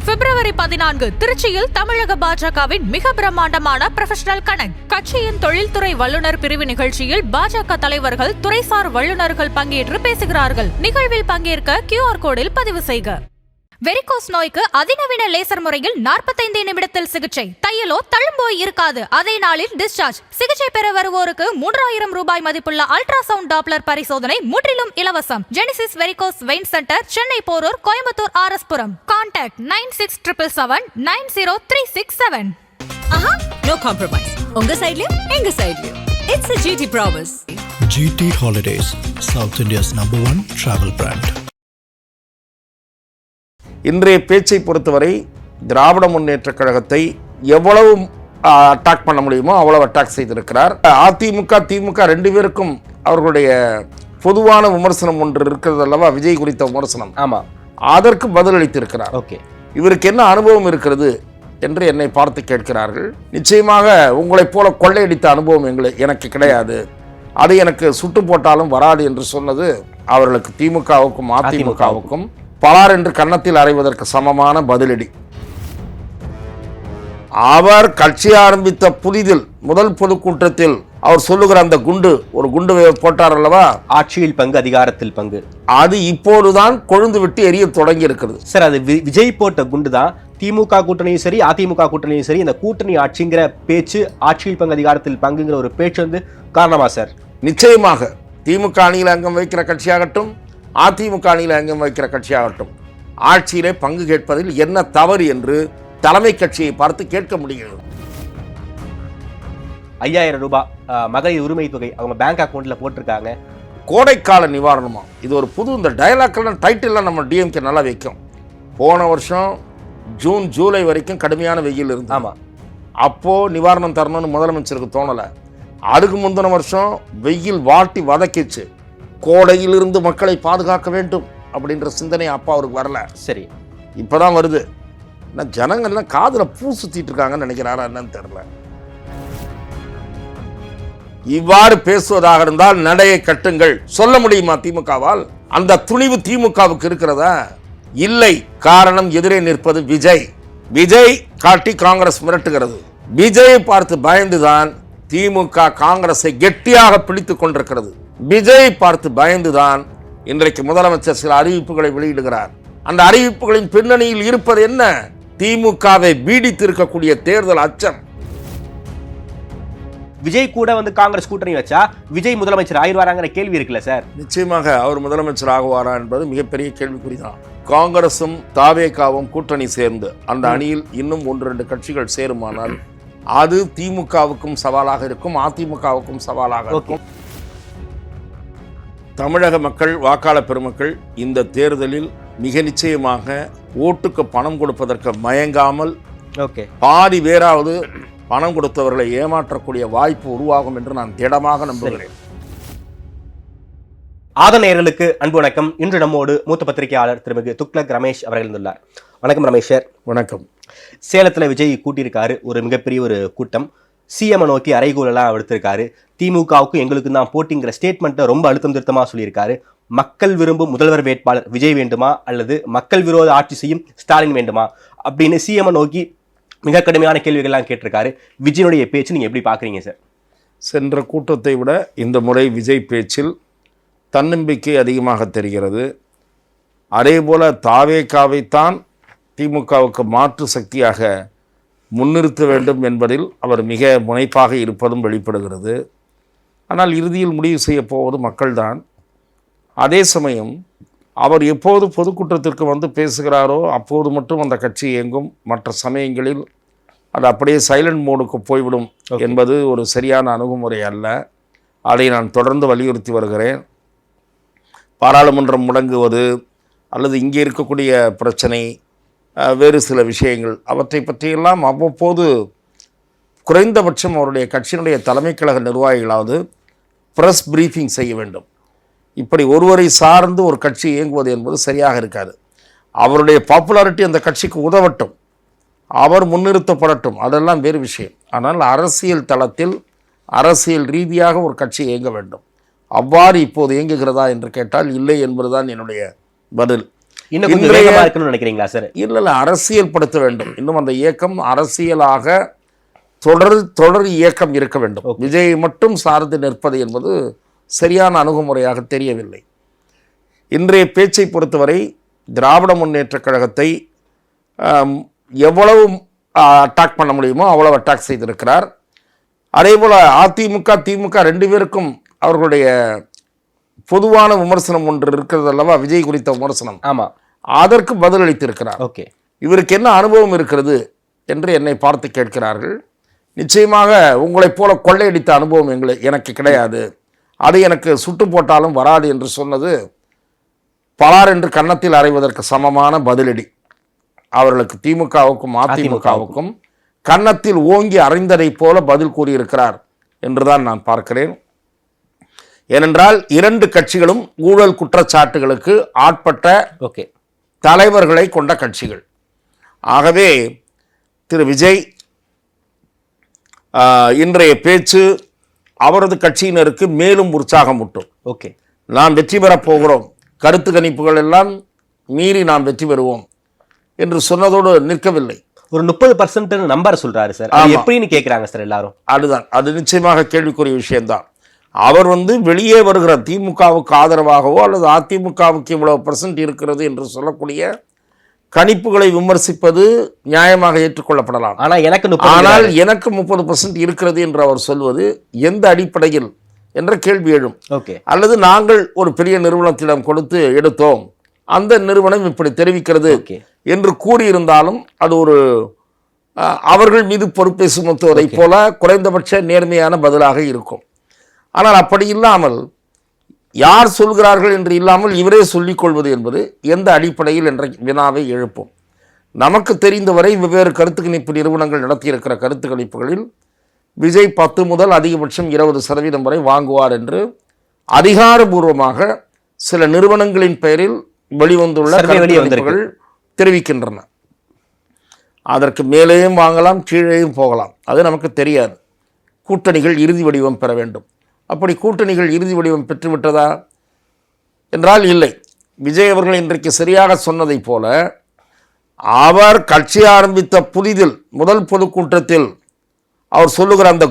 பிப்ரவரி 14 திருச்சியில் தமிழக பாஜகவின் மிக பிரம்மாண்டமான ப்ரொஃபஷனல் கனெக்ட் கட்சியின் தொழில்துறை வல்லுநர் பிரிவு நிகழ்ச்சியில் பாஜக தலைவர்கள் துறைசார் வல்லுநர்கள் பங்கேற்று பேசுகிறார்கள். நிகழ்வில் பங்கேற்க QR கோடில் பதிவு செய்க. வெரிகோஸ் நோய்க்கு அதிநவீன லேசர் முறையில் 45 நிமிடத்தில் சிகிச்சை. தையலோ தழும்போய் இருக்காது. அதே நாளில் டிஸ்சார்ஜ். சிகிச்சை பெற வருவோருக்கு 3000 ரூபாய் மதிப்புள்ள அல்ட்ராசவுண்ட் டாப்லர் பரிசோதனை முற்றிலும் இலவசம். Genesis varicose vein centre, Chennai Porur, Coimbatore RS Puram. Contact 9677 90367. No compromise. உங்க சைடுலயும் எங்க சைடுலயும். It's a GT promise. GT Holidays, South India's #1 travel brand. இன்றைய பேச்சை பொறுத்தவரை திராவிட முன்னேற்றக் கழகத்தை எவ்வளவு அட்டாக் பண்ண முடியுமோ அவ்வளவு அட்டாக் செய்திருக்கிறார். அதிமுக திமுக ரெண்டு பேருக்கும் அவர்களுடைய பொதுவான விமர்சனம் ஒன்று இருக்கிறது அல்லவா, விஜய் குறித்த விமர்சனம். ஆமாம், அதற்கு பதிலளித்திருக்கிறார். ஓகே, இவருக்கு என்ன அனுபவம் இருக்கிறது என்று என்னை பார்த்து கேட்கிறார்கள். நிச்சயமாக உங்களைப் போல கொள்ளையடித்த அனுபவம் எனக்கு கிடையாது, அது எனக்கு சுட்டு போட்டாலும் வராது என்று சொன்னது அவர்களுக்கு திமுகவுக்கும் அதிமுகவுக்கும் பலார் என்று கன்னத்தில் அறைவதற்கு சமமான பதிலடி. அவர் கட்சி ஆரம்பித்த புதிதில் முதல் பொதுக்கூட்டத்தில் அவர் சொல்லுகிற அந்த ஒரு குண்டு போட்டார் அல்லவா, ஆட்சியில் பங்கு அதிகாரத்தில் பங்கு, அது இப்போதுதான் கொழுந்து விட்டு எரிய தொடங்கி இருக்கிறது. சார், அது விஜய் போட்ட குண்டு தான். திமுக கூட்டணியும் சரி அதிமுக கூட்டணியும் சரி, இந்த கூட்டணி ஆட்சிங்கிற பேச்சு, ஆட்சியில் பங்கு அதிகாரத்தில் பங்குங்கிற ஒரு பேச்சு வந்து காரணமா சார்? நிச்சயமாக திமுக அணியில் அங்கம் வைக்கிற கட்சியாகட்டும் அதிமுக அணியில் அங்கம் வைக்கிற கட்சியாகட்டும் ஆட்சியிலே பங்கு கேட்பதில் என்ன தவறு என்று தலைமை கட்சியை பார்த்து கேட்க முடிகிறது. 5000 ரூபாய் மகளிர் உரிமை தொகை அவங்க பேங்க் அக்கௌண்ட்ல போட்டிருக்காங்க. கோடைக்கால நிவாரணமா, இது ஒரு புது இந்த டயலாக்லாம் டைட்டில்லாம் நம்ம டிஎம்கே நல்லா வைக்கும். போன வருஷம் ஜூன் ஜூலை வரைக்கும் கடுமையான வெயில் இருந்து, ஆமாம், அப்போ நிவாரணம் தரணும்னு முதலமைச்சருக்கு தோணலை. அதுக்கு முந்தின வருஷம் வெயில் வாட்டி வதக்கிச்சு, கோடையிலிருந்து மக்களை பாதுகாக்க வேண்டும் அப்படின்ற சிந்தனை அப்பா அவருக்கு வரல. சரி, இப்போதான் வருது. ஜனங்கள்லாம் காதில் பூ சுத்திட்டு இருக்காங்கன்னு நினைக்கிறாரா என்னன்னு தெரியல. இவ்வாறு பேசுவதாக இருந்தால் நடையை கட்டுங்கள் சொல்ல முடியுமா திமுகவால்? அந்த துணிவு திமுகவுக்கு இருக்கிறதா? இல்லை. காரணம் எதிரே நிற்பது விஜய். விஜய் காட்டி காங்கிரஸ் மிரட்டுகிறது. விஜயை பார்த்து பயந்துதான் திமுக காங்கிரஸை கெட்டியாக பிடித்துக் கொண்டிருக்கிறது. விஜயை பார்த்து பயந்துதான் இன்றைக்கு முதலமைச்சர் சில அறிவிப்புகளை வெளியிடுகிறார். அந்த அறிவிப்புகளின் பின்னணியில் இருப்பது என்ன? திமுகவை பீடித்து இருக்கக்கூடிய தேர்தல் அச்சம். விஜய் கூட வந்து காங்கிரஸ் கூட்டணி வச்சா விஜய் முதலமைச்சர் ஆயிடுவாராங்கிற கேள்வி இருக்குல்ல சார்? நிச்சயமாக அவர் முதலமைச்சர் ஆகுவாரா என்பது மிகப்பெரிய கேள்விக்குறிதான். காங்கிரசும் தாவேகாவும் கூட்டணி சேர்ந்து அந்த அணியில் இன்னும் 1-2 கட்சிகள் சேருமானால் அது திமுகவுக்கும் சவாலாக இருக்கும், அதிமுகவுக்கும் சவாலாக இருக்கும். தமிழக மக்கள், வாக்காளர் பெருமக்கள் இந்த தேர்தலில் மிக நிச்சயமாக ஓட்டுக்கு பணம் கொடுப்பதற்கு மயங்காமல் பாதி பேராவது பணம் கொடுத்தவர்களை ஏமாற்றக்கூடிய வாய்ப்பு உருவாகும் என்று நான் திடமாக நம்புகிறேன். ஆதநேயர்களுக்கு அன்பு வணக்கம். இன்று நம்மோடு மூத்த பத்திரிகையாளர் திருமிகு துக்ளக் ரமேஷ் அவர்கள் இருந்துள்ளார். வணக்கம் ரமேஷ் சார். வணக்கம். சேலத்தில் விஜய் கூட்டியிருக்காரு ஒரு மிகப்பெரிய ஒரு கூட்டம். சிஎம் நோக்கி அறைகூலெல்லாம் எடுத்திருக்காரு. திமுகவுக்கு எங்களுக்கு தான் போட்டிங்கிற ஸ்டேட்மெண்ட்டை ரொம்ப அழுத்தம் திருத்தமாக சொல்லியிருக்காரு. மக்கள் விரும்பும் முதல்வர் வேட்பாளர் விஜய் வேண்டுமா அல்லது மக்கள் விரோத ஆட்சி செய்யும் ஸ்டாலின் வேண்டுமா அப்படின்னு சிஎம் நோக்கி மிக கடுமையான கேள்விகள்லாம் கேட்டிருக்காரு. விஜயனுடைய பேச்சு நீங்கள் எப்படி பார்க்குறீங்க சார்? சென்ற கூட்டத்தை விட இந்த முறை விஜய் பேச்சில் தன்னம்பிக்கை அதிகமாக தெரிகிறது. அதேபோல தாவேகாவைத்தான் திமுகவுக்கு மாற்று சக்தியாக முன்னிறுத்த வேண்டும் என்பதில் அவர் மிக முனைப்பாக இருப்பதும் வெளிப்படுகிறது. ஆனால் இறுதியில் முடிவு செய்ய போவது மக்கள்தான். அதே சமயம் அவர் எப்போது பொதுக்கூட்டத்திற்கு வந்து பேசுகிறாரோ அப்போது மட்டும் அந்த கட்சி இயங்கும், மற்ற சமயங்களில் அது அப்படியே சைலண்ட் மோடுக்கு போய்விடும் என்பது ஒரு சரியான அணுகுமுறை அல்ல. அதை நான் தொடர்ந்து வலியுறுத்தி வருகிறேன். பாராளுமன்றம் முடங்குவது அல்லது இங்கே இருக்கக்கூடிய பிரச்சனை, வேறு சில விஷயங்கள், அவற்றை பற்றியெல்லாம் அவ்வப்போது குறைந்தபட்சம் அவருடைய கட்சியினுடைய தலைமை கழக நிர்வாகிகளாவது ப்ரெஸ் பிரீஃபிங் செய்ய வேண்டும். இப்படி ஒருவரை சார்ந்து ஒரு கட்சி இயங்குவது என்பது சரியாக இருக்காது. அவருடைய பாப்புலாரிட்டி அந்த கட்சிக்கு உதவட்டும், அவர் முன்னிறுத்தப்படட்டும், அதெல்லாம் வேறு விஷயம். ஆனால் அரசியல் தளத்தில் அரசியல் ரீதியாக ஒரு கட்சி இயங்க வேண்டும். அவ்வாறு இப்போது இயங்குகிறதா என்று கேட்டால் இல்லை என்பதுதான் என்னுடைய பதில். இன்னும் கொஞ்சம் இன்றைய- வேகமா இருக்கணும்னு நினைக்கிறீங்களா சார்? இல்லை அரசியல் படுத்த வேண்டும். இன்னும் அந்த இயக்கம் அரசியலாக தொடர் இயக்கம் இருக்க வேண்டும். விஜய் மட்டும் சார்ந்து நிற்பது என்பது சரியான அணுகுமுறையாக தெரியவில்லை. இன்றைய பேச்சை பொறுத்தவரை திராவிட முன்னேற்றக் கழகத்தை எவ்வளவு அட்டாக் பண்ண முடியுமோ அவ்வளவு அட்டாக் செய்திருக்கிறார். அதேபோல் அதிமுக திமுக ரெண்டு பேருக்கும் அவர்களுடைய பொதுவான விமர்சனம் ஒன்று இருக்கிறது அல்லவா, விஜய் குறித்த விமர்சனம். ஆமா, அதற்கு பதிலளித்திருக்கிறார். ஓகே. இவருக்கு என்ன அனுபவம் இருக்கிறது என்று என்னை பார்த்து கேட்கிறார்கள். நிச்சயமாக உங்களைப் போல கொள்ளையடித்த அனுபவம் எனக்கு கிடையாது, அது எனக்கு சுட்டு போட்டாலும் வராது என்று சொன்னது பலார் என்று கன்னத்தில் அறைவதற்கு சமமான பதிலடி. அவர்களுக்கு திமுகவுக்கும் அதிமுகவுக்கும் கன்னத்தில் ஓங்கி அறைந்ததை போல பதில் கூறியிருக்கிறார் என்றுதான் நான் பார்க்கிறேன். ஏனென்றால் இரண்டு கட்சிகளும் ஊழல் குற்றச்சாட்டுகளுக்கு ஆட்பட்ட தலைவர்களை கொண்ட கட்சிகள். ஆகவே திரு விஜய் இன்றைய பேச்சு அவரது கட்சியினருக்கு மேலும் உற்சாகமூட்டும். ஓகே, நாம் வெற்றி பெறப் போகிறோம், கருத்து கணிப்புகள் எல்லாம் மீறி நாம் வெற்றி பெறுவோம் என்று சொன்னதோடு நிற்கவில்லை. ஒரு 30% நம்பர் சொல்றாரு சார். அது எப்படின்னு கேட்கிறாங்க சார் எல்லாரும். அதுதான், அது நிச்சயமாக கேள்விக்குரிய விஷயம்தான். அவர் வெளியே வருகிற திமுகவுக்கு ஆதரவாகவோ அல்லது அதிமுகவுக்கு இவ்வளவு % இருக்கிறது என்று சொல்லக்கூடிய கணிப்புகளை விமர்சிப்பது நியாயமாக ஏற்றுக்கொள்ளப்படலாம். ஆனால் எனக்கு 30% இருக்கிறது என்று அவர் சொல்வது எந்த அடிப்படையில் என்ற கேள்வி எழும். அல்லது நாங்கள் ஒரு பெரிய நிறுவனத்திடம் கொடுத்து எடுத்தோம், அந்த நிறுவனம் இப்படி தெரிவிக்கிறது என்று கூறியிருந்தாலும் அது ஒரு அவர்கள் மீது பொறுப்பை சுமத்துவதை போல குறைந்தபட்ச நேர்மையான பதிலாக இருக்கும். ஆனால் அப்படி இல்லாமல் யார் சொல்கிறார்கள் என்று இல்லாமல் இவரே சொல்லிக் கொள்வது என்பது எந்த அடிப்படையில் என்ற வினாவை எழுப்பும். நமக்கு தெரிந்தவரை வெவ்வேறு கருத்து கணிப்பு நிறுவனங்கள் நடத்தியிருக்கிற கருத்து கணிப்புகளில் விஜய் 10 முதல் அதிகபட்சம் 20% வரை வாங்குவார் என்று அதிகாரபூர்வமாக சில நிறுவனங்களின் பெயரில் வெளிவந்துள்ள கருத்துகள் தெரிவிக்கின்றன. அதற்கு மேலேயும் வாங்கலாம், கீழேயும் போகலாம், அது நமக்கு தெரியாது. கூட்டணிகள் இறுதி வடிவம் பெற வேண்டும். அப்படி கூட்டணிகள் இறுதி வடிவம் பெற்றுவிட்டதா என்றால் இல்லை. விஜய் அவர்கள் இன்றைக்கு சரியாக சொன்னதைப் போல அவர் கட்சி ஆரம்பித்த புதிதில் முதல் பொதுக்கூட்டத்தில் அவர் சொல்லுகிற அந்த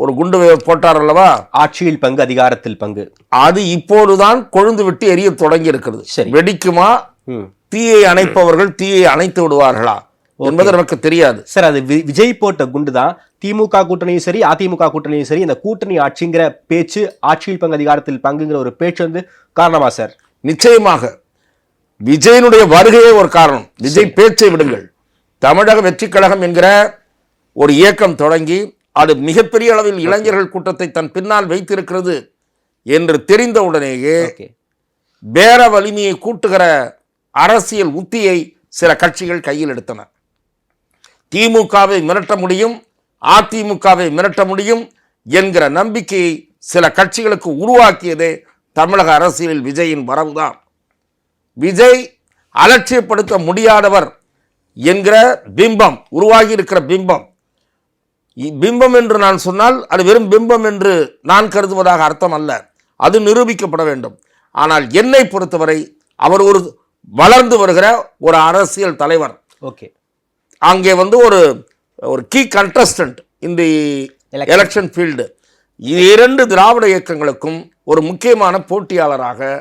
ஒரு குண்டு போட்டார் அல்லவா, ஆட்சியில் பங்கு அதிகாரத்தில் பங்கு, அது இப்போதுதான் கொழுந்து விட்டு எரிய தொடங்கி இருக்கிறது. வெடிக்குமா, தீயை அணைப்பவர்கள் தீயை அணைத்து விடுவார்களா என்பது நமக்கு தெரியாது சார். அது விஜய் போட்ட குண்டு தான். திமுக கூட்டணியும் சரி அதிமுக கூட்டணியும் சரி இந்த கூட்டணி ஆட்சிங்கிற பேச்சு, ஆட்சியில் பங்கு அதிகாரத்தில் பங்குங்கிற ஒரு பேச்சு காரணமா சார்? நிச்சயமாக விஜயனுடைய வருகையே ஒரு காரணம். விஜய் பேச்சை விடுங்கள், தமிழக வெற்றி கழகம் என்கிற ஒரு இயக்கம் தொடங்கி அது மிகப்பெரிய அளவில் இளைஞர்கள் கூட்டத்தை தன் பின்னால் வைத்திருக்கிறது என்று தெரிந்தவுடனேயே பேர வலிமையை கூட்டுகிற அரசியல் உத்தியை சில கட்சிகள் கையில் எடுத்தன. திமுகவை மிரட்ட முடியும், அதிமுகவை மிரட்ட முடியும் என்கிற நம்பிக்கையை சில கட்சிகளுக்கு உருவாக்கியதே தமிழக அரசியலில் விஜயின் வரவுதான். விஜய் அலட்சியப்படுத்த முடியாதவர் என்கிற பிம்பம் உருவாகி இருக்கிற பிம்பம் என்று நான் சொன்னால் அது வெறும் பிம்பம் என்று நான் கருதுவதாக அர்த்தம் அல்ல, அது நிரூபிக்கப்பட வேண்டும். ஆனால் என்னை பொறுத்தவரை அவர் ஒரு வளர்ந்து வருகிற ஒரு அரசியல் தலைவர். அங்கே ஒரு கீ கண்டஸ்டன்ட் இந்த எலெக்ஷன் ஃபீல்டு. இரண்டு திராவிட இயக்கங்களுக்கும் ஒரு முக்கியமான போட்டியாளராக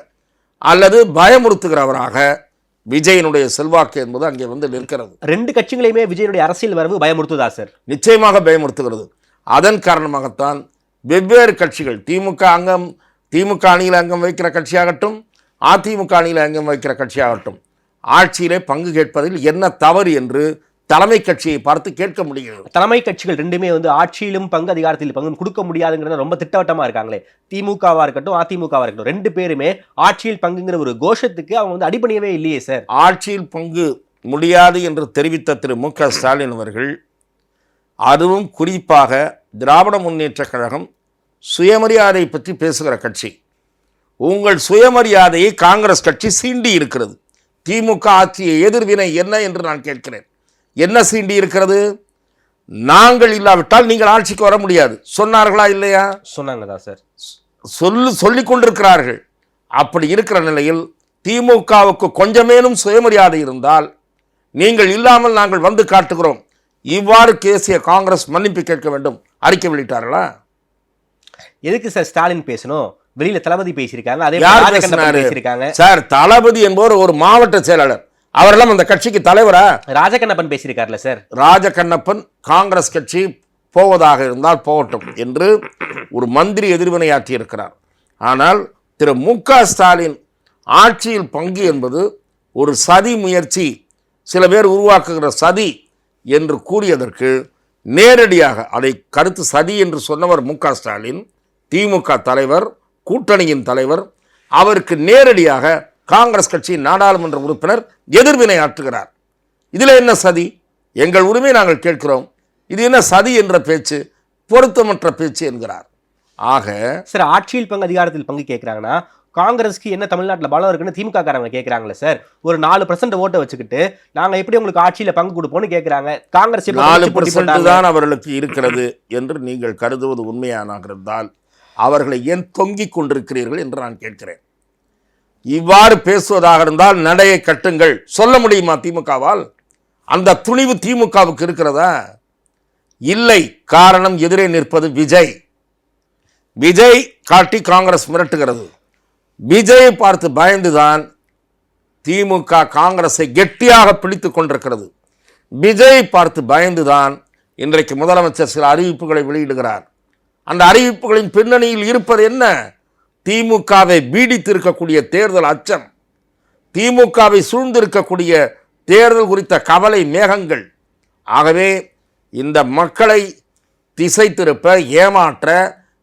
அல்லது பயமுறுத்துகிறவராக விஜயனுடைய செல்வாக்கு என்பது அங்கே நிற்கிறது. ரெண்டு கட்சிகளையுமே விஜயனுடைய அரசியல் வரவு பயமுறுத்துதா சார்? நிச்சயமாக பயமுறுத்துகிறது. அதன் காரணமாகத்தான் வெவ்வேறு கட்சிகள், திமுக அணியில் அங்கம் வைக்கிற கட்சியாகட்டும், அதிமுக அணியில் அங்கம் வைக்கிற கட்சியாகட்டும், ஆட்சியிலே பங்கு கேட்பதில் என்ன தவறு என்று தலைமை கட்சியை பார்த்து கேட்க முடிகிறது. தலைமை கட்சிகள் ரெண்டுமே ஆட்சியிலும் பங்கு அதிகாரத்தில் பங்கு கொடுக்க முடியாதுங்கிறத ரொம்ப திட்டவட்டமா இருக்காங்களே. திமுகவா இருக்கட்டும் அதிமுகவா இருக்கட்டும் ரெண்டு பேருமே ஆட்சியில் பங்குங்கிற ஒரு கோஷத்துக்கு அவங்க அடிபணியவே இல்லையே சார். ஆட்சியில் பங்கு முடியாது என்று தெரிவித்த திரு மு.க. ஸ்டாலின் அவர்கள், அதுவும் குறிப்பாக திராவிட முன்னேற்ற கழகம் சுயமரியாதை பற்றி பேசுகிற கட்சி, உங்கள் சுயமரியாதையை காங்கிரஸ் கட்சி சீண்டி இருக்கிறது. திமுக ஆட்சியை எதிர்வினை என்ன என்று நான் கேட்கிறேன். என்ன சீண்டி இருக்கிறது? நாங்கள் இல்லாவிட்டால் நீங்கள் ஆட்சிக்கு வர முடியாது சொன்னார்களா இல்லையா? சொன்னாங்கதான் சார். சொல்லிக் கொண்டிருக்கிறார்கள். அப்படி இருக்கிற நிலையில் திமுகவுக்கு கொஞ்சமேனும் சுயமரியாதை இருந்தால் நீங்கள் இல்லாமல் நாங்கள் வந்து காட்டுகிறோம், இவ்வாறு பேசிய காங்கிரஸ் மன்னிப்பு கேட்க வேண்டும் அறிக்கை வெளியிட்டார்களா? எதுக்கு சார் ஸ்டாலின் பேசணும்? வெளியில தளபதி பேசியிருக்காங்க, அதே யார் மாதிரி பேசினாரு? பேசியிருக்காங்க சார், தளபதி என்பவர் ஒரு மாவட்ட செயலாளர், அவரெல்லாம் அந்த கட்சிக்கு தலைவரா? ராஜகண்ணப்பன் பேசியிருக்காருல்ல சார். ராஜகண்ணப்பன் காங்கிரஸ் கட்சி போவதாக இருந்தால் போகட்டும் என்று ஒரு மந்திரி எதிர்வினையாற்றி இருக்கிறார். ஆனால் திரு மு.க. ஸ்டாலின் ஆட்சியில் பங்கு என்பது ஒரு சதி முயற்சி, சில பேர் உருவாக்குகிற சதி என்று கூறியதற்கு நேரடியாக அதை கருத்து சதி என்று சொன்னவர் மு.க. ஸ்டாலின், திமுக தலைவர், கூட்டணியின் தலைவர். அவருக்கு நேரடியாக காங்கிரஸ் கட்சியின் நாடாளுமன்ற உறுப்பினர் எதிர்வினை ஆற்றுகிறார். இதில் என்ன சதி? எங்கள் உரிமை நாங்கள் கேட்கிறோம், இது என்ன சதி என்ற பேச்சு, பொருத்தமற்ற பேச்சு என்கிறார். ஆக சார், ஆட்சியில் பங்கு அதிகாரத்தில் பங்கு கேட்கிறாங்கன்னா காங்கிரஸ்க்கு என்ன தமிழ்நாட்டில் பலம் இருக்குன்னு திமுக காரங்க கேட்கறாங்களே சார். ஒரு 4% ஓட்டை வச்சுக்கிட்டு நாங்க எப்படி உங்களுக்கு ஆட்சியில பங்கு கொடுப்போம்னு கேட்கறாங்க. காங்கிரஸ் 4% தான் அவர்களுக்கு இருக்கிறது என்று நீங்கள் கருதுவது உண்மையானாக இருந்தால் அவர்களை ஏன் தொங்கிக் கொண்டிருக்கிறீர்கள் என்று நான் கேட்கிறேன். இவ்வாறு பேசுவதாக இருந்தால் நடையை கட்டுங்கள் சொல்ல முடியுமா திமுகவால்? அந்த துணிவு திமுகவுக்கு இருக்கிறதா? இல்லை. காரணம், எதிரே நிற்பது விஜய். விஜய் காட்டி காங்கிரஸ் மிரட்டுகிறது. விஜயை பார்த்து பயந்துதான் திமுக காங்கிரஸை கெட்டியாக பிடித்து கொண்டிருக்கிறது. விஜயை பார்த்து பயந்துதான் இன்றைக்கு முதலமைச்சர் சில அறிவிப்புகளை வெளியிடுகிறார். அந்த அறிவிப்புகளின் பின்னணியில் இருப்பது என்ன? திமுகவை பீடித்திருக்கக்கூடிய தேர்தல் அச்சம், திமுகவை சூழ்ந்திருக்கக்கூடிய தேர்தல் குறித்த கவலை மேகங்கள். ஆகவே இந்த மக்களை திசை திருப்ப, ஏமாற்ற,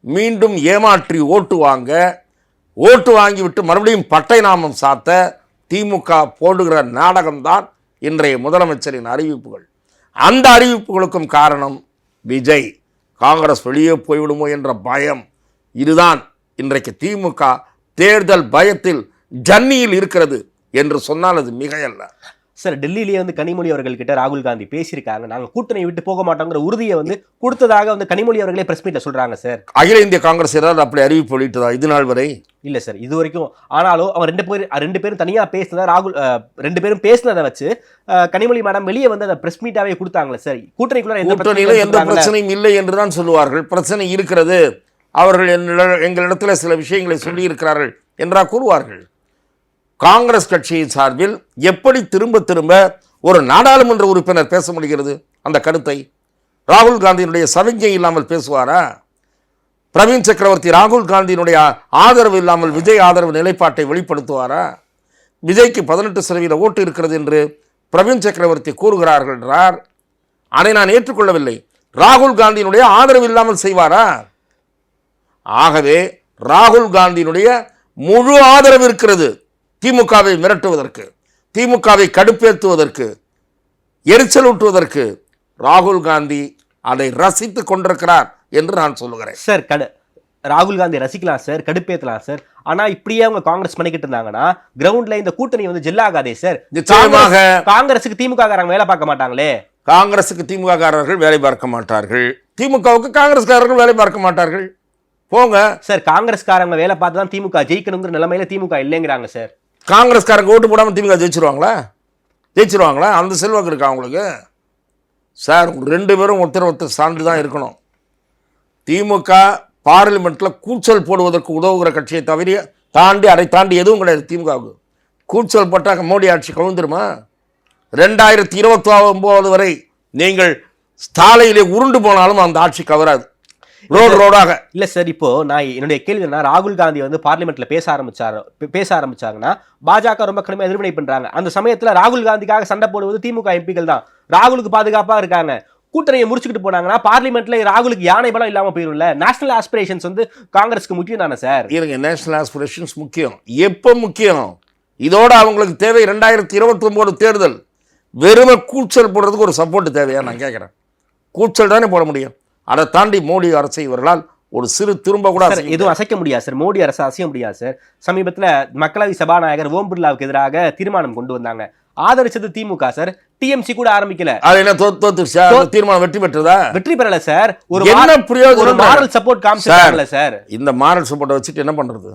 மீண்டும் ஏமாற்றி ஓட்டு வாங்கிவிட்டு மறுபடியும் பட்டை நாமம் சாத்த திமுக போடுகிற நாடகம்தான் இன்றைய முதலமைச்சரின் அறிவிப்புகள். அந்த அறிவிப்புகளுக்கும் காரணம் விஜய். காங்கிரஸ் வெளியே போய்விடுமோ என்ற பயம். இதுதான் இன்றைக்கு திமுக தேர்தல் பயத்தில் ஜன்னியில் இருக்கிறது என்று சொன்னால் அது மிகையல்ல. சார், டெல்லியிலேயே கனிமொழி அவர்கள் கிட்ட ராகுல் காந்தி பேசியிருக்காங்க. நாங்க கூட்டணி விட்டு போக மாட்டோங்கிற உறுதியை கொடுத்ததாக கனிமொழி அவர்களே பிரஸ் மீட்ல சொல்றாங்க சார். அகில இந்திய காங்கிரஸ் ஏதாவது அப்படி அறிவிப்பு வெளியிட்டதா இது நாள் வரை? இல்ல சார், இது வரைக்கும். ஆனாலும் அவங்க ரெண்டு பேரும் தனியா பேசினதா ராகுல் 2 பேரும் பேசினதை வச்சு கனிமொழி மேடம் வெளியே அதை பிரஸ் மீட்டாவே கொடுத்தாங்களே சார். கூட்டணிக்குள்ள எந்த பிரச்சனையும் இல்லை என்றுதான் சொல்லுவார்கள். பிரச்சனை இருக்கிறது, அவர்கள் எங்களிடத்துல சில விஷயங்களை சொல்லி இருக்கிறார்கள் என்றா கூறுவார்கள். காங்கிரஸ் கட்சியின் சார்பில் எப்படி திரும்ப ஒரு நாடாளுமன்ற உறுப்பினர் பேச முடிகிறது அந்த கருத்தை? ராகுல் காந்தியினுடைய சமிஞ்சை இல்லாமல் பேசுவாரா? பிரவீன் சக்கரவர்த்தி ராகுல் காந்தியினுடைய ஆதரவு இல்லாமல் விஜய் ஆதரவு நிலைப்பாட்டை வெளிப்படுத்துவாரா? விஜய்க்கு 18% ஓட்டு இருக்கிறது என்று பிரவீன் சக்கரவர்த்தி கூறுகிறார்கள் என்றார். அதை நான் ஏற்றுக்கொள்ளவில்லை. ராகுல் காந்தியினுடைய ஆதரவு இல்லாமல் செய்வாரா? ஆகவே ராகுல் காந்தியினுடைய முழு ஆதரவு இருக்கிறது திமுகவை மிரட்டுவதற்கு, திமுகவை கடுப்பேற்றுவதற்கு, எரிச்சல் ஊட்டுவதற்கு. ராகுல் காந்தி அதை ரசித்துக் கொண்டிருக்கிறார் என்று நான் சொல்லுகிறேன். சார், ராகுல் காந்தி ரசிக்கலாம் சார், கடுப்பேற்றலாம் சார். ஆனா இப்படியே அவங்க காங்கிரஸ் பண்ணிக்கிட்டு இருந்தாங்கன்னா கிரவுண்ட்ல இந்த கூட்டணி ஜெல்லாகாதே சார். நிச்சயமாக காங்கிரஸுக்கு திமுக காரங்க வேலை பார்க்க மாட்டாங்களே. காங்கிரசுக்கு திமுக காரர்கள் வேலை பார்க்க மாட்டார்கள், திமுகவுக்கு காங்கிரஸ்காரர்கள் வேலை பார்க்க மாட்டார்கள். போங்க சார். காங்கிரஸ்காரங்க வேலை பார்த்து தான் திமுக ஜெயிக்கணுங்கிற நிலைமையில திமுக இல்லைங்கிறாங்க சார். காங்கிரஸ்காரங்க ஓட்டு போடாமல் திமுக ஜெயிச்சிருவாங்களா? அந்த செல்வாக்கு இருக்கா அவங்களுக்கு? சார், 2 பேரும் ஒருத்தர் சார்ந்து தான் இருக்கணும். திமுக பார்லிமெண்ட்டில் கூச்சல் போடுவதற்கு உதவுகிற கட்சியை தவிர அதை தாண்டி எதுவும் கிடையாது. திமுகவுக்கு கூச்சல் போட்டால் மோடி ஆட்சி கவிழ்ந்துருமா? 2029 வரை நீங்கள் ஸ்டாலையிலே உருண்டு போனாலும் அந்த ஆட்சி கவராது. ரோடாக இல்ல சார். இப்போ நான் என்னுடைய கேள்வி என்ன, ராகுல் காந்தி பார்லிமெண்ட்ல பேச ஆரம்பிச்சாங்கன்னா பாஜக ரொம்ப கடுமையா எதிர்வினை பண்றாங்க. அந்த சமயத்துல ராகுல் காந்திக்காக சண்டை போடுவது திமுக எம்பிக்கள் தான். ராகுலுக்கு பாதுகாப்பா இருக்காங்க. கூட்டணியை முடிச்சுக்கிட்டு போனாங்கன்னா பார்லிமெண்ட்ல ராகுலுக்கு யானை பலம் இல்லாம போயிரும்ல. நேஷனல் ஆஸ்பிரேஷன்ஸ் காங்கிரஸ்க்கு முக்கியம் தானே சார்? இருங்க, நேஷனல் ஆஸ்பிரேஷன்ஸ் முக்கியம். எப்ப முக்கியம்? இதோட அவங்களுக்கு தேவை 2029 தேர்தல். வெறுமை கூச்சல் போடுறதுக்கு ஒரு சப்போர்ட் தேவையா? நான் கேட்கிறேன். கூச்சல் தானே போட முடியும். அதை தாண்டி மோடி அரசை இவர்களால் ஒரு சிறு திரும்ப கூட எதுவும் அசைக்க முடியாது சார். மோடி அரசு அசைய முடியாது சார். சமீபத்தில் மக்களவை சபாநாயகர் ஓம் பிர்லாவுக்கு எதிராக தீர்மானம் கொண்டு வந்தாங்க. ஆதரிச்சது திமுக சார். டிஎம்சி கூட ஆரம்பிக்கல. அது என்ன தோத்துச்சா? தீர்மானம் வெற்றி பெற்றதா? வெற்றி பெறல சார். ஒரு மாரல் சப்போர்ட் காமிச்சாங்கல சார். இந்த மாரல் சப்போர்ட்டை வச்சுட்டு என்ன பண்றது?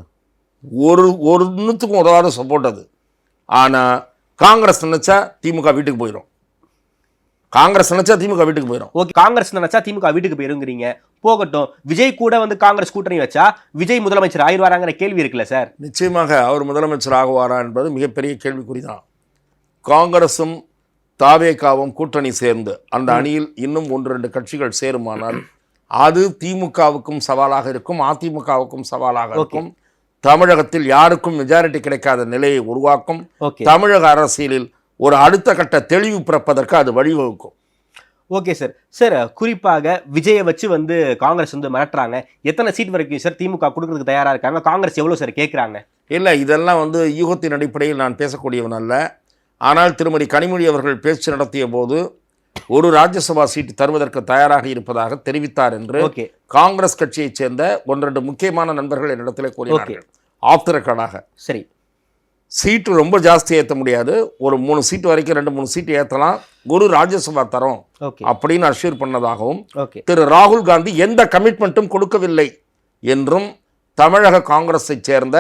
ஒருத்துக்கும் உதவாத சப்போர்ட் அது. ஆனால் காங்கிரஸ் நினைச்சா திமுக வீட்டுக்கு போயிடும். காங்கிரஸ் நினைச்சா திமுக வீட்டுக்கு போயிடும். ஓகே, காங்கிரஸ் நினைச்சா திமுக வீட்டுக்கு போயிருங்கிறீங்க. போகட்டும், விஜய் கூட வந்து காங்கிரஸ் கூட்டணி வச்சா விஜய் முதலமைச்சர் ஆயிடுவாராங்கிற கேள்வி இருக்குல்ல சார்? நிச்சயமாக அவர் முதலமைச்சர் ஆகுவாரா என்பது மிகப்பெரிய கேள்விக்குறிதான். காங்கிரசும் தாவேகாவும் கூட்டணி சேர்ந்து அந்த அணியில் இன்னும் 1-2 கட்சிகள் சேருமானால் அது திமுகவுக்கும் சவாலாக இருக்கும், அதிமுகவுக்கும் சவாலாக இருக்கும். தமிழகத்தில் யாருக்கும் மெஜாரிட்டி கிடைக்காத நிலையை உருவாக்கும். தமிழக அரசியலில் ஒரு அடுத்த கட்ட தெளிவு பிறப்பதற்கு அது வழிவகுக்கும். Okay sir. சார், குறிப்பாக விஜயை வச்சு வந்து காங்கிரஸ் வந்து மிரட்டுறாங்க. எத்தனை சீட் வரைக்கும் சார் திமுக கொடுக்கறதுக்கு தயாரா இருக்காங்க? காங்கிரஸ் எவ்வளவு சார் கேட்குறாங்க? இல்லை, இதெல்லாம் வந்து யூகத்தின் அடிப்படையில் நான் பேசக்கூடியவன் அல்ல. ஆனால் திருமதி கனிமொழி அவர்கள் பேச்சு நடத்திய போது ஒரு ராஜ்யசபா சீட்டு தருவதற்கு தயாராக இருப்பதாக தெரிவித்தார் என்று காங்கிரஸ் கட்சியைச் சேர்ந்த 1-2 முக்கியமான நண்பர்கள் என்னிடத்தில் கூறினார்கள் ஆஃப் தி ரெக்கார்டாக. சரி, சீட்டு ரொம்ப ஜாஸ்தி ஏற்ற முடியாது, ஒரு 3 சீட்டு வரைக்கும் 2-3 சீட்டு ஏற்றலாம், ஒரு ராஜ்யசபா தரோம் அப்படின்னு அஷ்யூர் பண்ணதாகவும் திரு ராகுல் காந்தி எந்த கமிட்மெண்ட்டும் கொடுக்கவில்லை என்றும் தமிழக காங்கிரஸை சேர்ந்த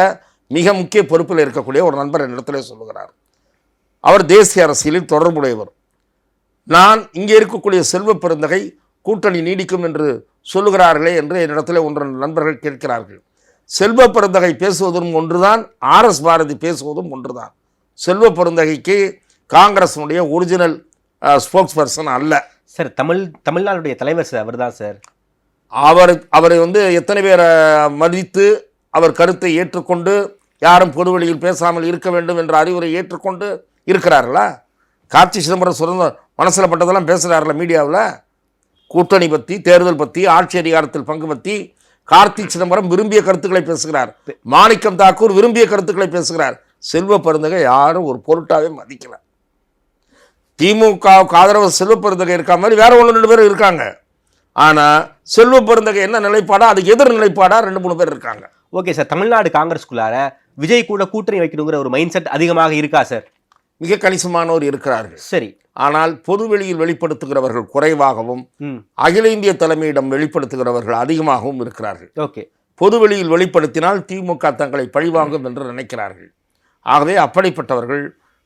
மிக முக்கிய பொறுப்பில் இருக்கக்கூடிய ஒரு நண்பர் என்னிடத்திலே சொல்லுகிறார். அவர் தேசிய அரசியலில் தொடர்புடையவர். நான் இங்கே இருக்கக்கூடிய செல்வ பெருந்தகை கூட்டணி நீடிக்கும் என்று சொல்லுகிறார்களே என்று என்னிடத்திலே 1-2 நண்பர்கள் கேட்கிறார்கள். செல்வ பெருந்தகை பேசுவதும் ஒன்றுதான், RS பாரதி பேசுவதும் ஒன்றுதான். செல்வ பெருந்தகைக்கு காங்கிரஸினுடைய ஒரிஜினல் ஸ்போக்ஸ் பர்சன் அல்ல சார். தமிழ்நாடுடைய தலைவர் சார், அவர் தான் சார். அவரை வந்து எத்தனை பேரை மதித்து அவர் கருத்தை ஏற்றுக்கொண்டு யாரும் பொதுவெளியில் பேசாமல் இருக்க வேண்டும் என்ற அறிவுரை ஏற்றுக்கொண்டு இருக்கிறார்களா? கார்த்தி சிதம்பரம் சுதந்திர மனசில் பட்டதெல்லாம் பேசுகிறார்களா மீடியாவில்? கூட்டணி பற்றி, தேர்தல் பற்றி, ஆட்சி அதிகாரத்தில் பங்கு பற்றி கார்த்தி சிதம்பரம் விரும்பிய கருத்துக்களை பேசுகிறார். மாணிக்கம் தாக்கூர் விரும்பிய கருத்துக்களை பேசுகிறார். செல்வ பெருந்தகை யாரும் ஒரு பொருட்டாவே மதிக்கல. திமுகவுக்கு ஆதரவு செல்வ பெருந்தகை இருக்க மாதிரி வேற 1-2 பேர் இருக்காங்க. ஆனால் செல்வ பெருந்தகை என்ன நிலைப்பாடா, அதுக்கு எதிர் நிலைப்பாடா 2-3 பேர் இருக்காங்க. ஓகே சார், தமிழ்நாடு காங்கிரஸ்குள்ளார விஜய் கூட கூட்டணி வைக்கணுங்கிற ஒரு மைண்ட் செட் அதிகமாக இருக்கா சார்? மிக கணிசமானோர் இருக்கிறார்கள். சரி, ஆனால் பொதுவெளியில் வெளிப்படுத்துகிறவர்கள் குறைவாகவும் அகில இந்திய தலைமையிடம் வெளிப்படுத்துகிறவர்கள் அதிகமாகவும் இருக்கிறார்கள். ஓகே, பொதுவெளியில் வெளிப்படுத்தினால் திமுக தங்களை பழிவாங்கும் என்று நினைக்கிறார்கள். ஆகவே அப்படிப்பட்டவர்கள்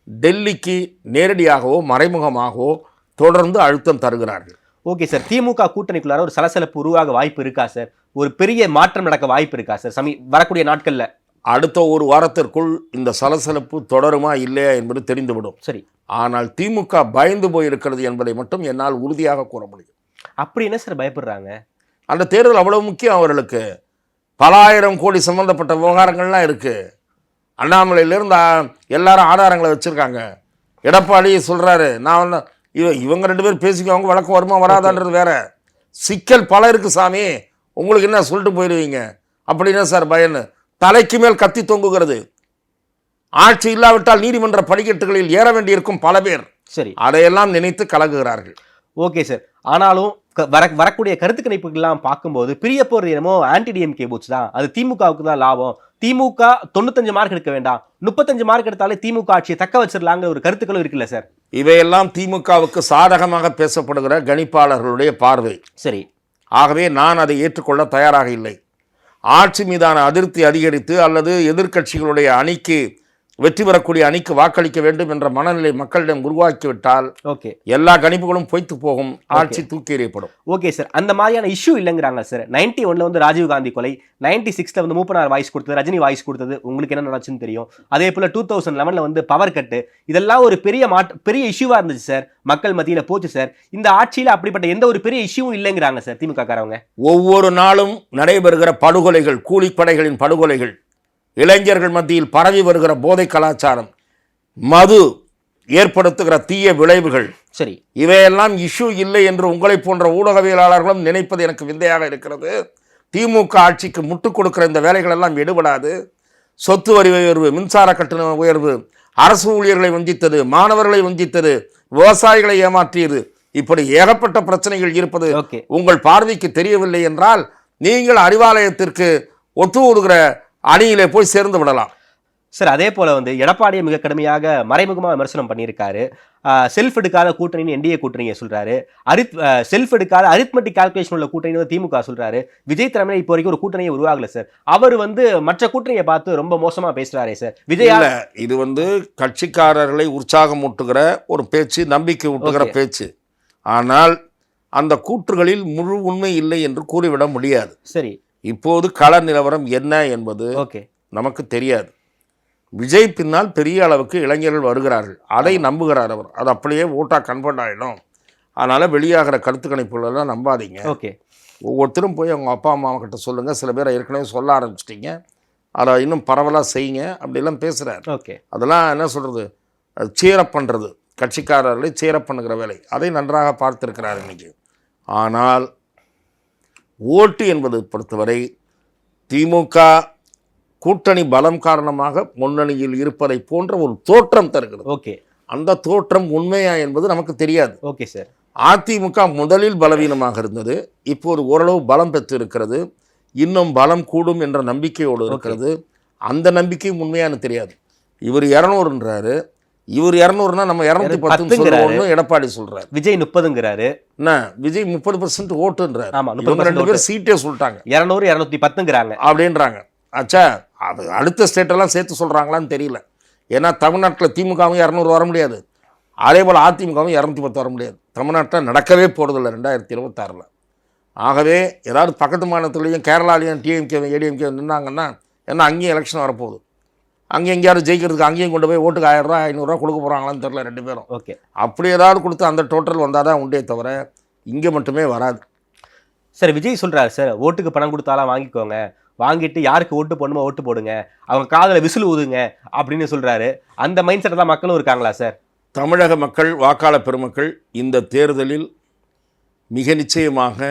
டெல்லிக்கு நேரடியாகவோ மறைமுகமாகவோ தொடர்ந்து அழுத்தம் தருகிறார்கள். ஓகே சார், திமுக கூட்டணிக்குள்ளார ஒரு சலசலப்பு உருவாக வாய்ப்பு இருக்கா சார்? ஒரு பெரிய மாற்றம் நடக்க வாய்ப்பு இருக்கா சார் வரக்கூடிய நாட்கள்ல? அடுத்த ஒரு வாரத்திற்குள் இந்த சலசலப்பு தொடருமா இல்லையா என்பது தெரிந்துவிடும். சரி, ஆனால் திமுக பயந்து போயிருக்கிறது என்பதை மட்டும் என்னால் உறுதியாக கூற முடியும். அப்படி என்ன சார் பயப்படுறாங்க? அந்த தேர்தல் அவ்வளவு முக்கியம் அவர்களுக்கு. பல ஆயிரம் கோடி சம்பந்தப்பட்ட விவகாரங்கள்லாம் இருக்கு. அண்ணாமலையிலிருந்து எல்லாரும் ஆதாரங்களை வச்சிருக்காங்க. எடப்பாடி சொல்றாரு, நான் இவங்க 2 பேர் பேசிக்குவாங்க, வழக்கம் வருமா வராதான்றது வேற. சிக்கல் பல இருக்கு சாமி, உங்களுக்கு என்ன சொல்லிட்டு போயிடுவீங்க அப்படின்னா சார் பயன்னு தலைக்கு மேல் கத்தி தொங்குகிறது. ஆட்சி இல்லாவிட்டால் நீதிமன்ற படிக்கட்டுகளில் ஏற வேண்டியிருக்கும் பல பேர். சரி, அதையெல்லாம் நினைத்து கலங்குகிறார்கள். ஓகே சார், ஆனாலும் வரக்கூடிய கருத்து கணிப்புகள்லாம் பார்க்கும்போது பிரிய போறது என்னமோ ANTI-DMK பூட்ஸ் தான். அது திமுகவுக்கு தான் லாபம். திமுக 95 மார்க் எடுக்க வேண்டாம், 35 மார்க் எடுத்தாலே திமுக ஆட்சியை தக்க வச்சிடலாங்கிற ஒரு கருத்துக்களும் இருக்குல்ல சார்? இவையெல்லாம் திமுகவுக்கு சாதகமாக பேசப்படுகிற கணிப்பாளர்களுடைய பார்வை. சரி, ஆகவே நான் அதை ஏற்றுக்கொள்ள தயாராக இல்லை. ஆட்சி மீதான அதிருப்தி அதிகரித்து அல்லது எதிர்க்கட்சிகளுடைய அணிக்கு வெற்றி பெறக்கூடிய அணிக்கு வாக்களிக்க வேண்டும் என்ற மனநிலை மக்களிடம் உருவாக்கிவிட்டால் எல்லா கணிப்புகளும் பொய்த்து போகும், ஆட்சி தூக்கி எறியப்படும். ஓகே சார், அந்த மாதிரியான இஷ்யூ இல்லைங்கிறாங்க சார். 91 வந்து ராஜீவ்காந்தி கொலை, 96 வந்து மூப்பனார் வாய்ஸ் கொடுத்தது, ரஜினி வாய்ஸ் கொடுத்தது, உங்களுக்கு என்ன நடந்துச்சுன்னு தெரியும். அதே போல 2011 வந்து பவர் கட்டு, இதெல்லாம் ஒரு பெரிய இஷ்யூவா இருந்துச்சு சார், மக்கள் மத்தியில போச்சு சார். இந்த ஆட்சியில அப்படிப்பட்ட எந்த ஒரு பெரிய இஷ்யூவும் இல்லைங்கிறாங்க சார் திமுக காரவங்க. ஒவ்வொரு நாளும் நடைபெறுகிற படுகொலைகள், கூலிப்படைகளின் படுகொலைகள், இளைஞர்கள் மத்தியில் பரவி வருகிற போதை கலாச்சாரம், மது ஏற்படுத்துகிற தீய விளைவுகள், சரி, இவையெல்லாம் இஷ்யூ இல்லை என்று உங்களை போன்ற ஊடகவியலாளர்களும் நினைப்பது எனக்கு விந்தையாக இருக்கிறது. திமுக ஆட்சிக்கு முட்டுக் கொடுக்கிற இந்த வேலைகள் எல்லாம் எடுபடாது. சொத்து வரி உயர்வு, மின்சார கட்டண உயர்வு, அரசு ஊழியர்களை வஞ்சித்தது, மாணவர்களை வஞ்சித்தது, விவசாயிகளை ஏமாற்றியது, இப்படி ஏகப்பட்ட பிரச்சனைகள் இருப்பது உங்கள் பார்வைக்கு தெரியவில்லை என்றால் நீங்கள் அறிவாலயத்திற்கு ஒத்து ஊதுகிற அணியிலே போய் சேர்ந்து விடலாம். சார் அதே போல வந்து எடப்பாடியை மிக கடுமையாக மறைமுகமாக விமர்சனம் பண்ணியிருக்காரு. செல்ஃப் எடுக்காத கூட்டணின்னு என்டிஏ கூட்டணியை சொல்றாரு. செல்ஃப் எடுக்காத அரித்மெட்டிக் கால்குலேஷன் உள்ள கூட்டணி திமுக சொல்றாரு. விஜய் தலைமையில இப்போ வரைக்கும் ஒரு கூட்டணியை உருவாகல சார். அவர் வந்து மற்ற கூட்டணியை பார்த்து ரொம்ப மோசமா பேசுறாரே சார். விஜய் இது வந்து கட்சிக்காரர்களை உற்சாகமூட்டுகிற ஒரு பேச்சு, நம்பிக்கை ஊட்டுகிற பேச்சு. ஆனால் அந்த கூற்றுகளில் முழு உண்மை இல்லை என்று கூறிவிட முடியாது. சரி, இப்போது கள நிலவரம் என்ன என்பது நமக்கு தெரியாது. விஜய் பின்னால் பெரிய அளவுக்கு இளைஞர்கள் வருகிறார்கள், அதை நம்புகிறார் அவர். அது அப்படியே ஓட்டா கன்வெர்ட் ஆகிடும். அதனால் வெளியாகிற கருத்து கணிப்புகளெல்லாம் நம்பாதீங்க. ஒவ்வொருத்தரும் போய் அவங்க அப்பா அம்மா கிட்ட சொல்லுங்கள். சில பேரை ஏற்கனவே சொல்ல ஆரம்பிச்சிட்டிங்க, அதை இன்னும் பரவலாக செய்யுங்க அப்படிலாம் பேசுகிறார். அதெல்லாம் என்ன சொல்கிறது, சீரப் பண்ணுறது, கட்சிக்காரர்களை சீரப் பண்ணுகிற வேலை, அதை நன்றாக பார்த்துருக்கிறார் இன்னைக்கு. ஆனால் ஓட்டு என்பது பொறுத்தவரை திமுக கூட்டணி பலம் காரணமாக முன்னணியில் இருப்பதை போன்ற ஒரு தோற்றம் தருகிறது. அந்த தோற்றம் உண்மையா என்பது நமக்கு தெரியாது. சார், அதிமுக முதலில் பலவீனமாக இருந்தது, இப்போது ஓரளவு பலம் பெற்று இருக்கிறது, இன்னும் பலம் கூடும் என்ற நம்பிக்கையோடு இருக்கிறது. அந்த நம்பிக்கையும் உண்மையானு தெரியாது. இவர் 200ன்றாரு, இவர் 200னா நம்ம 210 சொல்லுவோம்னு எடப்பாடி சொல்றாரு. விஜய் 30ங்கிறாரு. என்ன, விஜய் 30% ஓட்டுன்றாரு. இவங்க 2 பேரும் சீட்டே சொல்லிட்டாங்க. 200 210ங்கிறாங்க அப்படின்றாங்க. ஆச்சா, அது அடுத்த ஸ்டேட்டெல்லாம் சேர்த்து சொல்கிறாங்களான்னு தெரியல. ஏன்னா தமிழ்நாட்டில் திமுகவும் 200 வர முடியாது, அதே போல் அதிமுகவும் 210 வர முடியாது. தமிழ்நாட்டில் நடக்கவே போகிறதில்ல 2026. ஆகவே ஏதாவது பக்கத்து மாநிலத்துலேயும் கேரளாலையும் டிஎம்கே ஏடிஎம்கே நின்னாங்கன்னா, ஏன்னா அங்கேயும் எலெக்ஷன் வரப்போகுது, அங்கேயும் எங்கேயாவது ஜெயிக்கிறதுக்கு அங்கேயும் கொண்டு போய் ஓட்டுக்கு 1000 ரூபா 500 ரூபா கொடுக்க போகிறாங்களான்னு தெரில 2 பேரும். அப்படி ஏதாவது கொடுத்து அந்த டோட்டல் வந்தால் தான் உண்டே தவிர இங்கே மட்டுமே வராது. சார், விஜய் சொல்கிறார் சார், ஓட்டுக்கு பணம் கொடுத்தாலாம் வாங்கிக்கோங்க, வாங்கிட்டு யாருக்கு ஓட்டு போடணுமோ ஓட்டு போடுங்க, அவங்க காதில் விசில் ஊதுங்க அப்படின்னு சொல்கிறாரு. அந்த மைண்ட் செட்டில் தான் மக்களும் இருக்காங்களா சார்? தமிழக மக்கள், வாக்காளர் பெருமக்கள் இந்த தேர்தலில் மிக நிச்சயமாக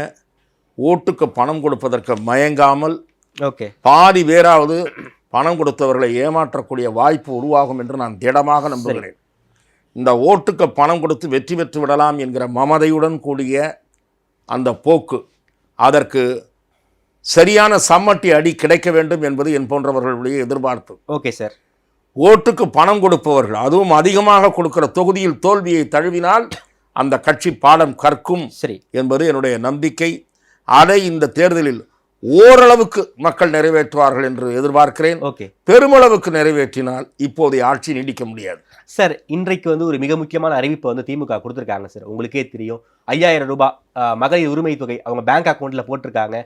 ஓட்டுக்கு பணம் கொடுப்பதற்கு மயங்காமல் பாதி பேராவது பணம் கொடுத்தவர்களை ஏமாற்றக்கூடிய வாய்ப்பு உருவாகும் என்று நான் திடமாக நம்புகிறேன். இந்த ஓட்டுக்கு பணம் கொடுத்து வெற்றி பெற்று விடலாம் என்கிற மமதையுடன் கூடிய அந்த போக்கு, அதற்கு சரியான சம்மட்டி அடி கிடைக்க வேண்டும் என்பது என் போன்றவர்களுடைய எதிர்பார்ப்பு. சார், ஓட்டுக்கு பணம் கொடுப்பவர்கள், அதுவும் அதிகமாக கொடுக்கிற தொகுதியில் தோல்வியை தழுவினால் அந்த கட்சி பாடம் கற்கும் என்பது என்னுடைய நம்பிக்கை. அதை இந்த தேர்தலில் ஓரளவுக்கு மக்கள் நிறைவேற்றுவார்கள் என்று எதிர்பார்க்கிறேன். பெருமளவுக்கு நிறைவேற்றினால் இப்போதைய ஆட்சி நீடிக்க முடியாது. சார், இன்றைக்கு வந்து ஒரு மிக முக்கியமான அறிவிப்பை வந்து திமுக கொடுத்துருக்காங்க சார். உங்களுக்கே தெரியும், 5000 ரூபாய் மகளிர் உரிமை தொகை அவங்க பேங்க் அக்கௌண்ட்டில் போட்டிருக்காங்க.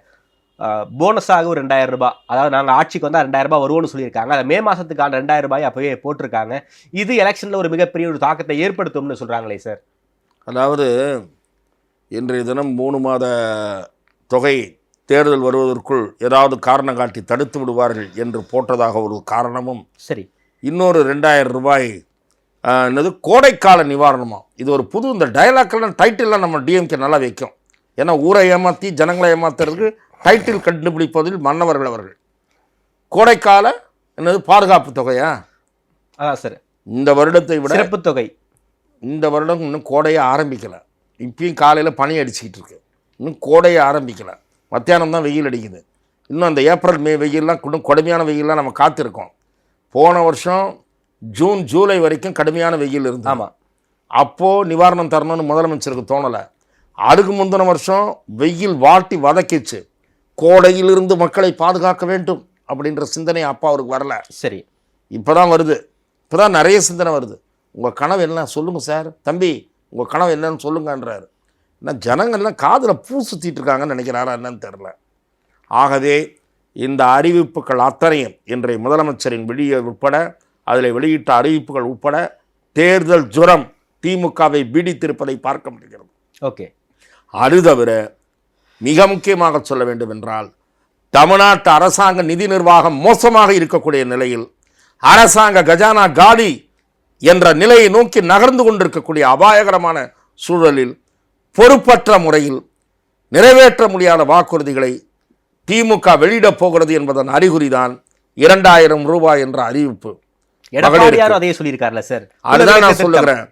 போனஸாக ஒரு 2000 ரூபாய், அதாவது நாங்கள் ஆட்சிக்கு வந்தால் 2000 ரூபாய் வருவோம்னு சொல்லியிருக்காங்க. அதை மே மாதத்துக்கான 2000 ரூபாய் அப்போவே போட்டிருக்காங்க. இது எலெக்ஷனில் ஒரு மிகப்பெரிய ஒரு தாக்கத்தை ஏற்படுத்தும்னு சொல்கிறாங்களே சார். அதாவது இன்றைய தினம் 3 மாத தொகை தேர்தல் வருவதற்குள் ஏதாவது காரணம் காட்டி தடுத்து விடுவார்கள் என்று போட்டதாக ஒரு காரணமும், இன்னொரு 2000 ரூபாய் என்னது கோடைக்கால நிவாரணமா, இது ஒரு புது இந்த டயலாக்லாம் டைட்டில்லாம் நம்ம டிஎம்கே நல்லா வைக்கும். ஏன்னா ஊரை ஏமாற்றி ஜனங்களை ஏமாத்துறதுக்கு டைட்டில் கண்டுபிடிப்பதில் மன்னவர்கள் அவர்கள். கோடைக்கால என்னது பாதுகாப்பு தொகையா? அதான் சார், இந்த வருடத்தை விட சிறப்பு தொகை. இந்த வருடம் இன்னும் கோடையை ஆரம்பிக்கலை. இப்பயும் காலையில் பனி அடிச்சுக்கிட்டு இருக்கு, இன்னும் கோடையை ஆரம்பிக்கலை. மத்தியானம் தான் வெயில் அடிக்குது. இன்னும் அந்த ஏப்ரல் மே வெயிலெலாம் இன்னும் கடுமையான வெயிலெலாம் நம்ம காத்திருக்கோம். போன வருஷம் ஜூன் ஜூலை வரைக்கும் கடுமையான வெயில் இருந்தது. ஆமாம், அப்போது நிவாரணம் தரணும்னு முதலமைச்சருக்கு தோணலை. அதுக்கு முந்தின வருஷம் வெயில் வாட்டி வதக்கிச்சு, கோடையிலிருந்து மக்களை பாதுகாக்க வேண்டும் அப்படின்ற சிந்தனை அப்பா அவருக்கு வரல. இப்போ தான் வருது, இப்போ தான் நிறைய சிந்தனை வருது. உங்கள் கனவு என்ன சொல்லுங்கள் சார், தம்பி உங்கள் கனவு என்னன்னு சொல்லுங்கன்றாரு. ஏன்னா ஜனங்கள்லாம் காதில் பூ சுற்றிட்டு இருக்காங்கன்னு நினைக்கிறாரா என்னன்னு தெரில. ஆகவே இந்த அறிவிப்புகள் அத்தனையும் இன்றைய முதலமைச்சரின் வெளியே உட்பட, அதில் வெளியிட்ட அறிவிப்புகள் உட்பட தேர்தல் ஜுரம் திமுகவை பீடித்திருப்பதை பார்க்க முடிகிறது. அது தவிர மிக முக்கியமாக சொல்ல வேண்டும் என்றால், தமிழ்நாட்டு அரசாங்க நிதி நிர்வாகம் மோசமாக இருக்கக்கூடிய நிலையில் அரசாங்க கஜானா காலி என்ற நிலையை நோக்கி நகர்ந்து கொண்டிருக்கக்கூடிய அபாயகரமான சூழலில் பொறுப்பற்ற முறையில் நிறைவேற்ற முடியாத வாக்குறுதிகளை திமுக வெளியிடப் போகிறது என்பதன் அறிகுறிதான் 2000 ரூபாய் என்ற அறிவிப்பு. அதே சொல்லியிருக்காருல்ல சார், அதுதான் நான் சொல்லுகிறேன்.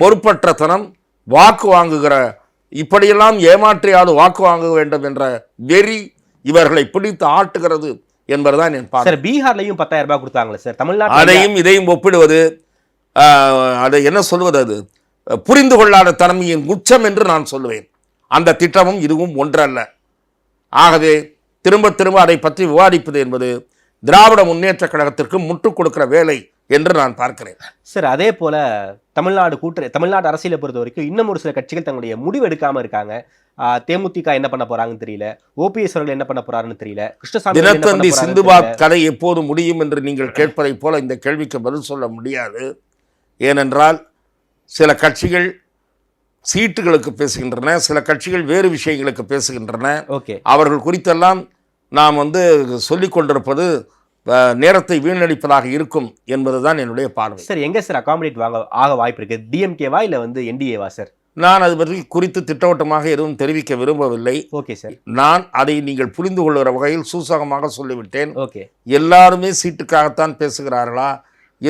பொறுப்பற்றத்தனம், வாக்கு வாங்குகிற, இப்படியெல்லாம் ஏமாற்றியாவது வாக்கு வாங்க வேண்டும் என்ற வெறி இவர்களை பிடித்து ஆட்டுகிறது என்பதுதான் என் பார்வை. சார் பீகார்லயும் 10,000 ரூபாய் கொடுத்தாங்களே சார், தமிழ்நாட்டில் அதையும் இதையும் ஒப்பிடுவது அதை என்ன சொல்வது, அது புரிந்து கொள்ளாத தன்மையின் உச்சம் என்று நான் சொல்லுவேன். அந்த திட்டமும் இதுவும் ஒன்றல்ல. ஆகவே திரும்ப திரும்ப அதை பற்றி விவாதிப்பது என்பது திராவிட முன்னேற்ற கழகத்திற்கு முட்டுக் கொடுக்கிற வேலை என்று நான் பார்க்கிறேன். சார் அதே போல தமிழ்நாடு அரசியலை பொறுத்த வரைக்கும் இன்னும் ஒரு சில கட்சிகள் தங்களுடைய முடிவு எடுக்காம இருக்காங்க. தேமுதிக என்ன பண்ண போறாங்கன்னு தெரியல, ஓபிஎஸ் அவர்கள் என்ன பண்ண போறாருன்னு தெரியல, கிருஷ்ணசாமி தினத்தந்தி சிந்துபாத் கதை எப்போது முடியும் என்று நீங்கள் கேட்பதை போல இந்த கேள்விக்கு பதில் சொல்ல முடியாது. ஏனென்றால் சில கட்சிகள் சீட்டுகளுக்கு பேசுகின்றன, சில கட்சிகள் வேறு விஷயங்களுக்கு பேசுகின்றன. அவர்கள் குறித்தெல்லாம் நாம் சொல்லிக் கொண்டிருப்பது நேரத்தை வீணடிப்பதாக இருக்கும் என்பதுதான் என்னுடைய பார்வை. சார் எங்க சார் அகாமடேட் ஆக வாய்ப்பு இருக்கு? டிஎம்கேவா இல்ல என்டிஏவா சார்? நான் அது பற்றி குறித்து திட்டவட்டமாக எதுவும் தெரிவிக்க விரும்பவில்லை. Okay sir. நான் அதை நீங்கள் புரிந்து கொள்கிற வகையில் சூசகமாக சொல்லிவிட்டேன். ஓகே. எல்லாருமே சீட்டுக்காகத்தான் பேசுகிறார்களா,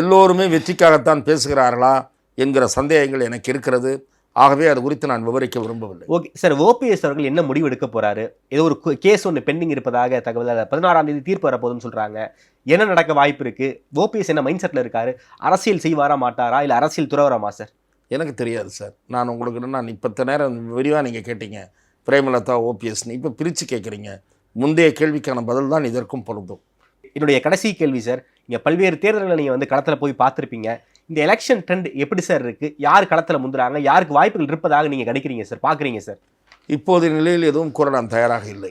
எல்லோருமே வெற்றிக்காகத்தான் பேசுகிறார்களா என்கிற சந்தேகங்கள் எனக்கு இருக்கிறது. ஆகவே அது குறித்து நான் விவரிக்க விரும்பவில்லை. Okay sir. ஓபிஎஸ் அவர்கள் என்ன முடிவு எடுக்க போறாரு? ஏதோ ஒரு கேஸ் ஒன்று பெண்டிங் இருப்பதாக தகவல், 16ஆம் தேதி தீர்ப்பு வரப்போகுதுன்னு சொல்றாங்க. என்ன நடக்க வாய்ப்பு இருக்கு? ஓபிஎஸ் என்ன மைண்ட் செட்ல இருக்காரு? அரசியல் செய்வாரா மாட்டாரா, இல்ல அரசியல் துறவராமா சார்? எனக்கு தெரியாது சார். நான் உங்களுக்கு நான் இப்போ நேரம் விரிவாக நீங்கள் கேட்டீங்க பிரேமலதா ஓபிஎஸ்ன்னு, இப்போ பிரித்து கேட்குறீங்க. முந்தைய கேள்விக்கான பதில் தான் இதற்கும் பொருந்தும். என்னுடைய கடைசி கேள்வி சார், இங்கே பல்வேறு தேர்தல்களை நீங்கள் களத்தில் போய் பார்த்துருப்பீங்க. இந்த எலெக்ஷன் ட்ரெண்ட் எப்படி சார் இருக்கு? யார் களத்தில் முந்துறாங்க, யாருக்கு வாய்ப்புகள் இருப்பதாக நீங்கள் கணிக்கிறீங்க சார், பார்க்குறீங்க சார்? இப்போதைய நிலையில் எதுவும் கூற நான் தயாராக இல்லை.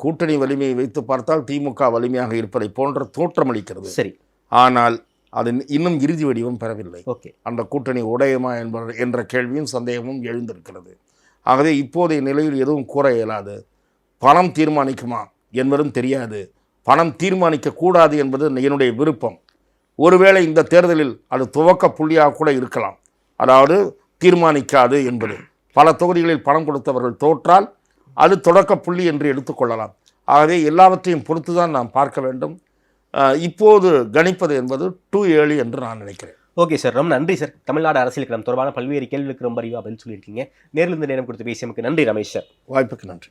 கூட்டணி வலிமையை வைத்து பார்த்தால் திமுக வலிமையாக இருப்பதை போன்ற தோற்றமளிக்கிறது. சரி. ஆனால் அது இன்னும் இறுதி வடிவம் பெறவில்லை. ஓகே. அந்த கூட்டணி உடையுமா என்ற கேள்வியும் சந்தேகமும் எழுந்திருக்கிறது. ஆகவே இப்போதைய நிலையில் எதுவும் கூற இயலாது. பணம் தீர்மானிக்குமா என்பதும் தெரியாது. பணம் தீர்மானிக்கக்கூடாது என்பது என்னுடைய விருப்பம். ஒருவேளை இந்த தேர்தலில் அது துவக்க புள்ளியாக கூட இருக்கலாம். அதாவது தீர்மானிக்காது என்பது. பல தொகுதிகளில் பணம் கொடுத்தவர்கள் தோற்றால் அது தொடக்க புள்ளி என்று எடுத்துக்கொள்ளலாம். ஆகவே எல்லாவற்றையும் பொறுத்து தான் நாம் பார்க்க வேண்டும். இப்போது கணிப்பது என்பது டூ ஏர்லி என்று நான் நினைக்கிறேன். ஓகே சார், ரொம்ப நன்றி சார். தமிழ்நாடு அரசியல் களம் தொடர்பான பல்வேறு கேள்விகளுக்கு ரொம்ப அறிவாக பதில் சொல்லியிருக்கீங்க. நேரில் இருந்து நேரம் கொடுத்து பேசியமைக்கு நன்றி ரமேஷ் சார். வாய்ப்புக்கு நன்றி.